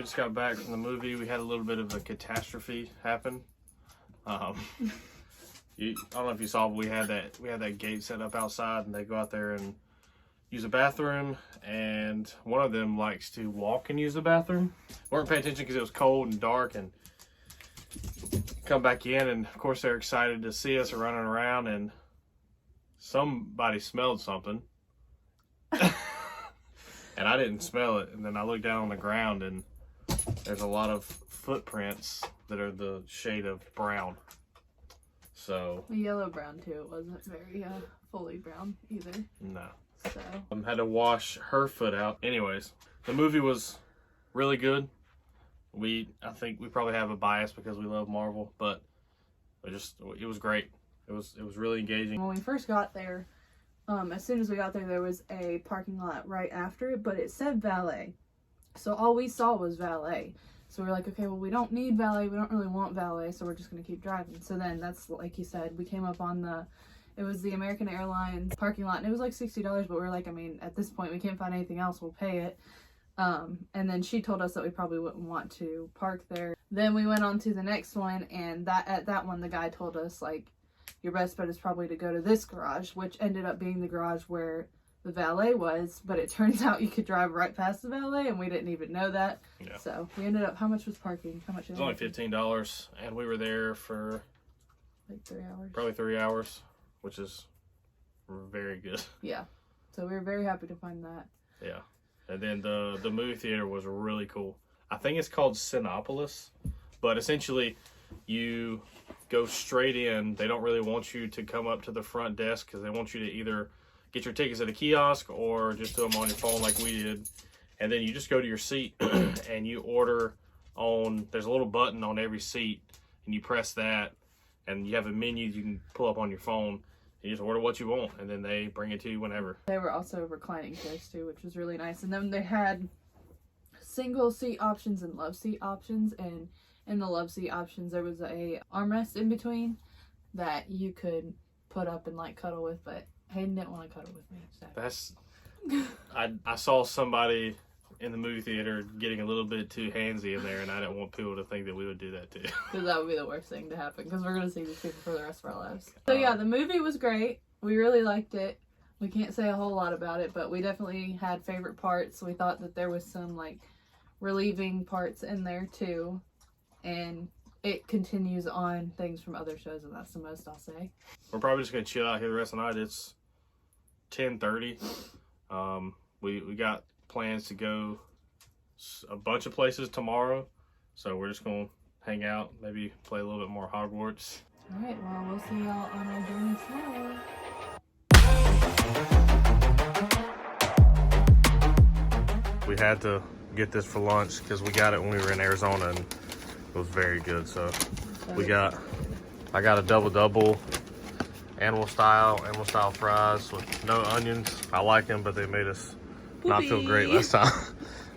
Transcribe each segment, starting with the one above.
just got back from the movie. We had a little bit of a catastrophe happen. I don't know if you saw, but we had that gate set up outside, and they go out there and use a bathroom, and one of them likes to walk and use the bathroom. Weren't paying attention because it was cold and dark, and come back in, and of course they're excited to see us running around, and somebody smelled something. And I didn't smell it, and then I looked down on the ground, and there's a lot of footprints that are the shade of brown. So yellow brown too. It wasn't very fully brown either. No. So had to wash her foot out. Anyways, the movie was really good. I think we probably have a bias because we love Marvel, but it was great. It was really engaging. When we first got there, as soon as we got there was a parking lot right after it, but it said valet. So all we saw was valet. So we're like, okay, well, we don't need valet. We don't really want valet, so we're just going to keep driving. So then that's, like you said, we came up on it was the American Airlines parking lot, and it was like $60, but we were like, I mean, at this point, we can't find anything else. We'll pay it. And then she told us that we probably wouldn't want to park there. Then we went on to the next one, and at that one, the guy told us, like, your best bet is probably to go to this garage, which ended up being the garage where the valet was, but it turns out you could drive right past the valet, and we didn't even know that. Yeah. So we ended up, how much was parking? How much? It was only $15, and we were there for like 3 hours. Probably 3 hours, which is very good. Yeah. So we were very happy to find that. Yeah. And then the movie theater was really cool. I think it's called Cinepolis, but essentially you go straight in. They don't really want you to come up to the front desk because they want you to either get your tickets at a kiosk or just do them on your phone like we did. And then you just go to your seat and you order there's a little button on every seat, and you press that, and you have a menu you can pull up on your phone. You just order what you want, and then they bring it to you whenever. They were also reclining chairs too, which was really nice. And then they had single seat options and love seat options, and in the love seat options there was a armrest in between that you could put up and like cuddle with, but Hayden didn't want to cuddle with me. So. I saw somebody in the movie theater getting a little bit too handsy in there, and I didn't want people to think that we would do that too. Because that would be the worst thing to happen, because we're going to see these people for the rest of our lives. So yeah, the movie was great. We really liked it. We can't say a whole lot about it, but we definitely had favorite parts. We thought that there was some like relieving parts in there too, and it continues on things from other shows, and that's the most I'll say. We're probably just going to chill out here the rest of the night. It's 10:30. We got plans to go a bunch of places tomorrow, so we're just gonna hang out, maybe play a little bit more Hogwarts. All right, well, we'll see y'all on our journey tomorrow. We had to get this for lunch because we got it when we were in Arizona, and it was very good. So I got a double animal style fries with no onions. I like them, but they made us not feel great last time.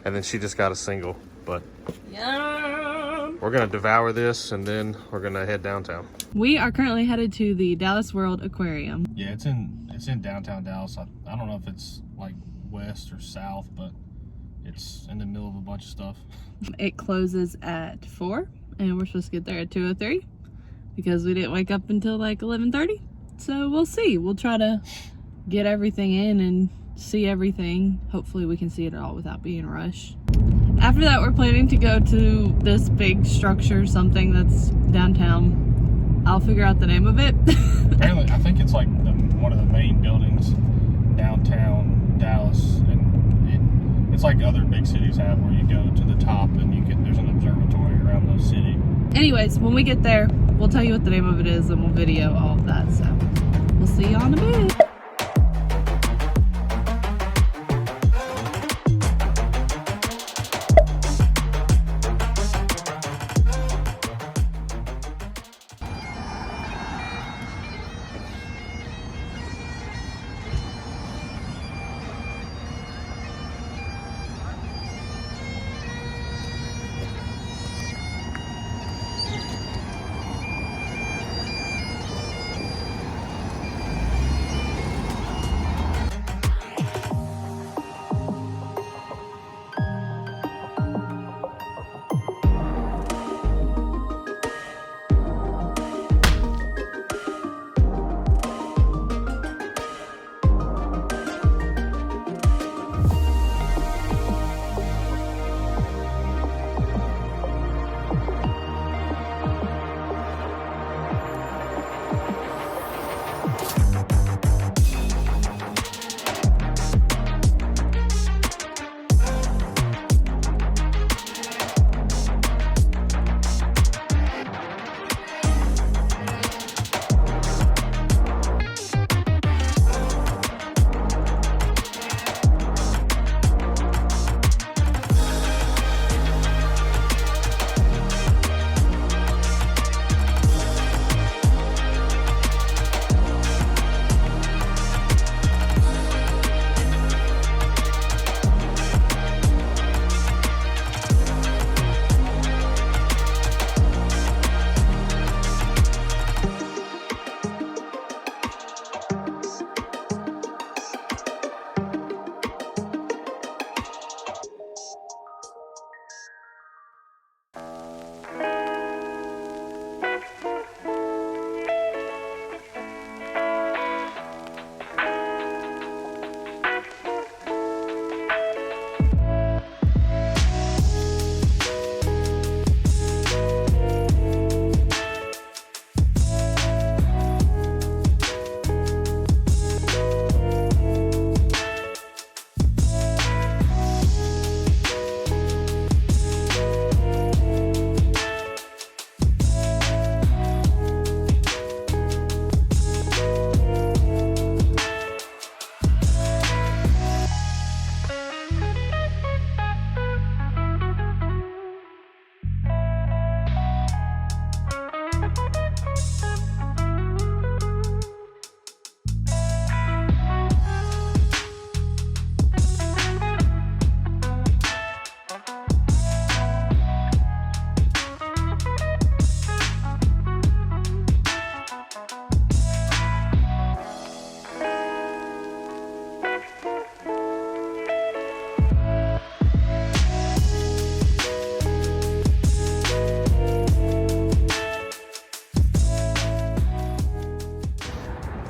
And then she just got a single, but yum. We're gonna devour this, and then we're gonna head downtown. We are currently headed to the Dallas World Aquarium. Yeah, it's in downtown Dallas. I don't know if it's like west or south, but it's in the middle of a bunch of stuff. It closes at 4, and we're supposed to get there at 2:03 because we didn't wake up until like 11:30. So we'll see. We'll try to get everything in and see everything. Hopefully we can see it all without being rushed. After that, we're planning to go to this big structure, something that's downtown. I'll figure out the name of it. Apparently, I think it's like one of the main buildings downtown Dallas, and it's like other big cities have, where you go to the top and there's an observatory around the city. Anyways, when we get there, we'll tell you what the name of it is, and we'll video all of that. So we'll see you on a bit.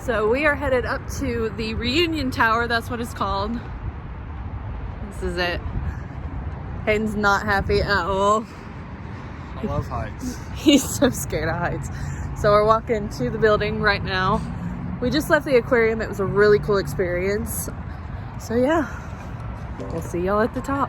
So we are headed up to the reunion tower, that's what it's called. This is it. Hayden's not happy at all. I love heights. He's so scared of heights. So we're walking to the building right now. We just left the aquarium. It was a really cool experience. So yeah, we'll see y'all at the top.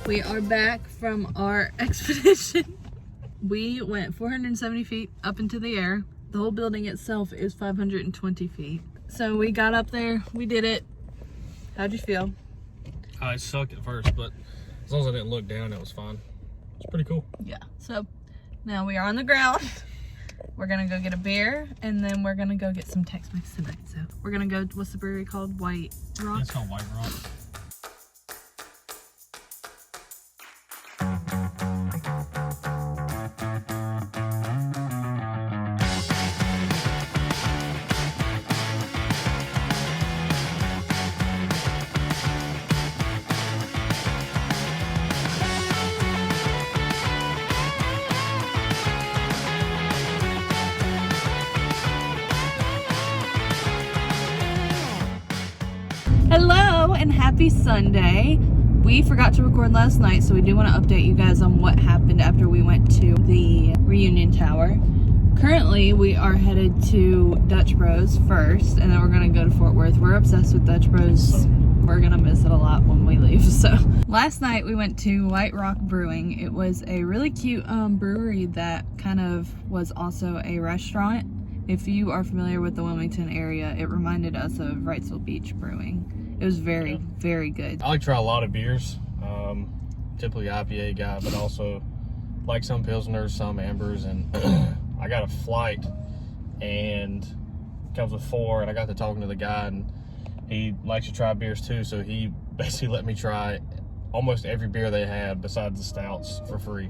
We are back from our expedition. We went 470 feet up into the air. The whole building itself is 520 feet. So we got up there, we did it. How'd you feel? I sucked at first, but as long as I didn't look down, it was fine. It's pretty cool. Yeah, so now we are on the ground. We're gonna go get a beer, and then we're gonna go get some Tex-Mex tonight. So we're gonna go, what's the brewery called? White Rock? It's called White Rock. Hello and happy Sunday. We forgot to record last night, so we do want to update you guys on what happened after we went to the reunion tower. Currently, we are headed to Dutch Bros first, and then we're going to go to Fort Worth. We're obsessed with Dutch Bros. We're going to miss it a lot when we leave. So last night we went to White Rock Brewing. It was a really cute brewery that kind of was also a restaurant. If you are familiar with the Wilmington area, it reminded us of Wrightsville Beach Brewing. It was very, very good. I like to try a lot of beers. Typically IPA guy, but also like some Pilsners, some Ambers, and I got a flight and it comes with 4, and I got to talking to the guy, and he likes to try beers too, so he basically let me try almost every beer they had besides the stouts for free,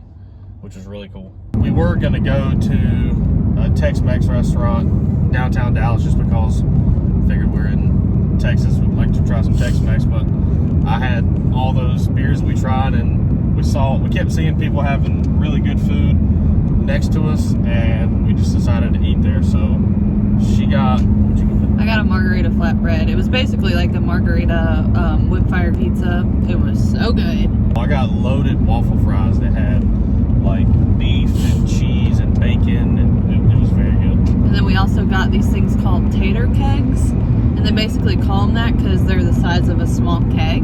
which was really cool. We were gonna go to a Tex-Mex restaurant downtown Dallas just because I figured we're in Texas, we'd like to try some Tex-Mex, but I had all those beers we tried, and we kept seeing people having really good food next to us, and we just decided to eat there. So she got, what'd you get? I got a margarita flatbread. It was basically like the margarita wood fire pizza. It was so good. I got loaded waffle fries that had like beef and cheese and bacon, and it was very good. And then we also got these things called tater kegs, and they basically call them that because they're the size of a small keg,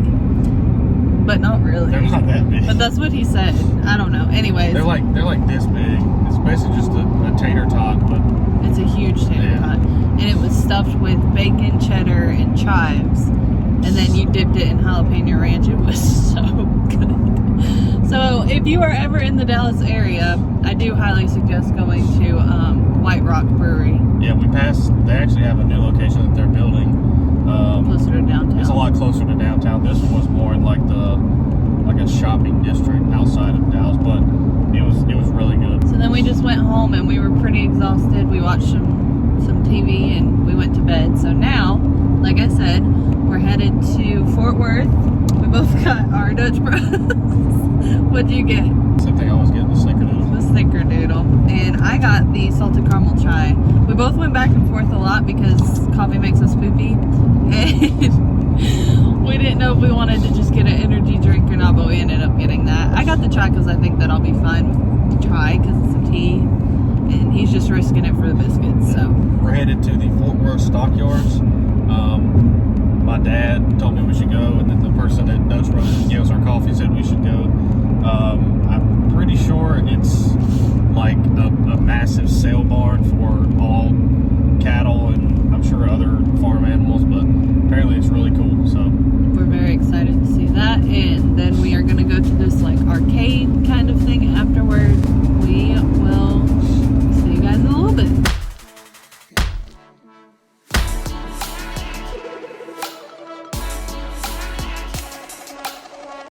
but not really. They're not that big. But that's what he said. I don't know. Anyways, They're like this big. It's basically just a tater tot, but it's a huge tater tot, and it was stuffed with bacon, cheddar, and chives, and then you dipped it in jalapeno ranch. It was so good. So if you are ever in the Dallas area, I do highly suggest going to White Rock Brewery. yeah, we passed. They actually have a new location that they're building. Closer to downtown. It's a lot closer to downtown. This one was more in like a shopping district outside of Dallas, but it was really good. So then we just went home and we were pretty exhausted. We watched some TV and we went to bed. So now, like I said, we're headed to Fort Worth. We both got our Dutch Bros. What'd you get? Same thing I always get, the snickerdoodle. The snickerdoodle. And I got the salted caramel chai. We both went back and forth a lot because coffee makes us poopy. And we didn't know if we wanted to just get an energy drink or not, but we ended up getting that. I got the chai because I think that I'll be fine with the chai because it's a tea. And he's just risking it for the biscuits, so. We're headed to the Fort Worth Stockyards. My dad told me we should go, and then the person at Dutch Bros gave us our coffee said we should go. I'm pretty sure it's like a massive sail barn